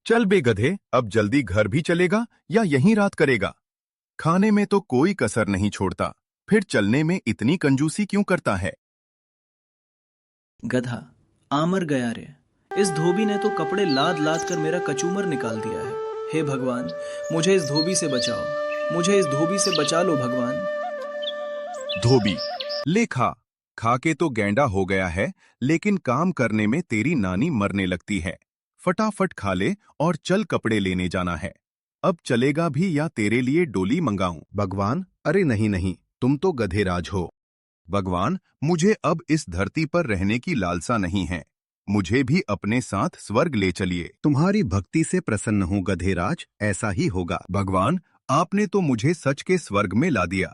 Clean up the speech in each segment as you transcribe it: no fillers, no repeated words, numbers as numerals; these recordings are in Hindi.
चल बे गधे, अब जल्दी घर भी चलेगा या यहीं रात करेगा? खाने में तो कोई कसर नहीं छोड़ता, फिर चलने में इतनी कंजूसी क्यों करता है? गधा, आमर गया रे। इस धोबी ने तो कपड़े लाद लाद कर मेरा कचूमर निकाल दिया है। हे भगवान, मुझे इस धोबी से बचाओ, मुझे इस धोबी से बचा लो भगवान। धोबी, ले खा। खा के तो गैंडा हो गया है, लेकिन काम करने में तेरी नानी मरने लगती है। फटाफट खा ले और चल, कपड़े लेने जाना है। अब चलेगा भी या तेरे लिए डोली मंगाऊं? भगवान, अरे नहीं नहीं, तुम तो गधेराज हो। भगवान, मुझे अब इस धरती पर रहने की लालसा नहीं है। मुझे भी अपने साथ स्वर्ग ले चलिए। तुम्हारी भक्ति से प्रसन्न हूँ गधेराज, ऐसा ही होगा। भगवान, आपने तो मुझे सच के स्वर्ग में ला दिया।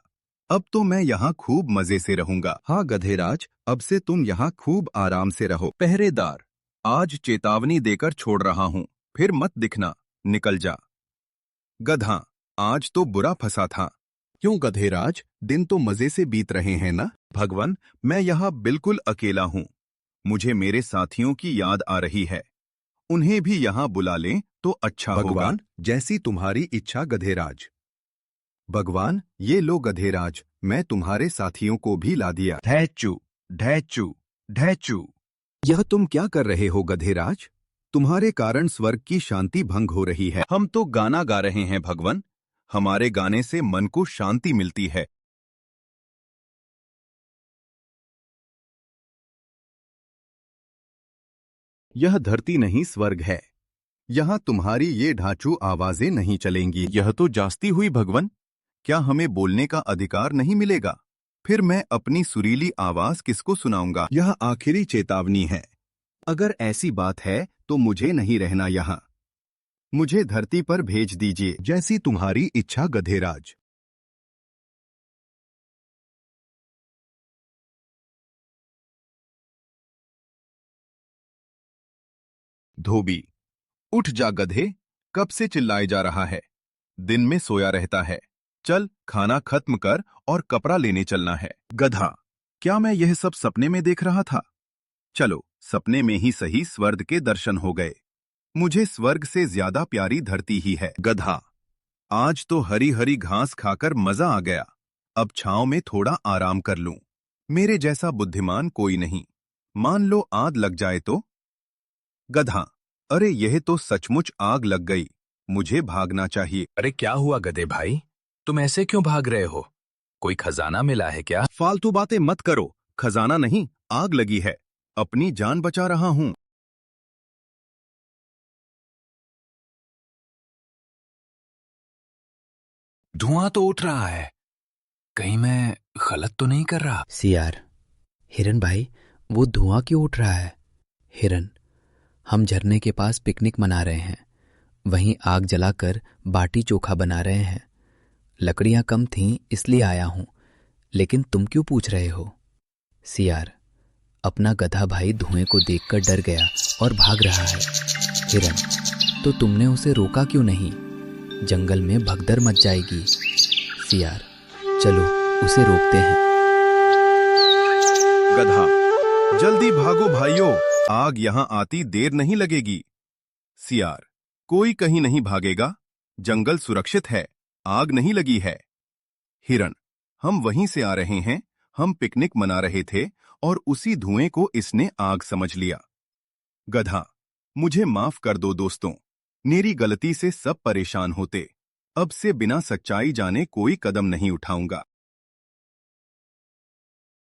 अब तो मैं यहाँ खूब मजे से रहूंगा। हाँ गधेराज, अब से तुम यहाँ खूब आराम से रहो। पहरेदार, आज चेतावनी देकर छोड़ रहा हूँ, फिर मत दिखना, निकल जा। गधा, आज तो बुरा फंसा था। क्यों गधेराज, दिन तो मजे से बीत रहे हैं ना? भगवान, मैं यहाँ बिल्कुल अकेला हूँ। मुझे मेरे साथियों की याद आ रही है। उन्हें भी यहाँ बुला लें तो अच्छा होगा। भगवान, जैसी तुम्हारी इच्छा गधेराज। भगवान, ये लो गधेराज, मैं तुम्हारे साथियों को भी ला दिया। ढैचू, ढैचू, ढैचू। यह तुम क्या कर रहे हो गधेराज? तुम्हारे कारण स्वर्ग की शांति भंग हो रही है। हम तो गाना गा रहे हैं भगवान। हमारे गाने से मन को शांति मिलती है। यह धरती नहीं स्वर्ग है। यहाँ तुम्हारी ये ढांचू आवाजें नहीं चलेंगी। यह तो जास्ती हुई भगवान। क्या हमें बोलने का अधिकार नहीं मिलेगा? फिर मैं अपनी सुरीली आवाज किसको सुनाऊंगा? यह आखिरी चेतावनी है। अगर ऐसी बात है तो मुझे नहीं रहना यहाँ। मुझे धरती पर भेज दीजिए। जैसी तुम्हारी इच्छा गधेराज। धोबी, उठ जा गधे, कब से चिल्लाए जा रहा है? दिन में सोया रहता है। चल, खाना खत्म कर और कपड़ा लेने चलना है। गधा, क्या मैं यह सब सपने में देख रहा था? चलो, सपने में ही सही स्वर्ग के दर्शन हो गए। मुझे स्वर्ग से ज्यादा प्यारी धरती ही है। गधा, आज तो हरी हरी घास खाकर मजा आ गया। अब छांव में थोड़ा आराम कर लूं। मेरे जैसा बुद्धिमान कोई नहीं। मान लो आग लग जाए तो? गधा, अरे यह तो सचमुच आग लग गई। मुझे भागना चाहिए। अरे क्या हुआ गधे भाई, तुम ऐसे क्यों भाग रहे हो? कोई खजाना मिला है क्या? फालतू बातें मत करो। खजाना नहीं, आग लगी है। अपनी जान बचा रहा हूं। धुआं तो उठ रहा है, कहीं मैं गलत तो नहीं कर रहा? सियार, हिरन भाई, वो धुआं क्यों उठ रहा है? हिरन, हम झरने के पास पिकनिक मना रहे हैं। वहीं आग जलाकर बाटी चोखा बना रहे हैं। लकड़ियां कम थीं इसलिए आया हूं, लेकिन तुम क्यों पूछ रहे हो? सियार, अपना गधा भाई धुएं को देखकर डर गया और भाग रहा है। हिरन, तो तुमने उसे रोका क्यों नहीं? जंगल में भगदड़ मच जाएगी। सियार, चलो उसे रोकते हैं। गधा, जल्दी भागो भाइयों, आग यहां आती देर नहीं लगेगी। सियार, कोई कहीं नहीं भागेगा। जंगल सुरक्षित है, आग नहीं लगी है। हिरन, हम वहीं से आ रहे हैं। हम पिकनिक मना रहे थे और उसी धुएं को इसने आग समझ लिया। गधा, मुझे माफ कर दो दोस्तों। मेरी गलती से सब परेशान होते। अब से बिना सच्चाई जाने कोई कदम नहीं उठाऊंगा।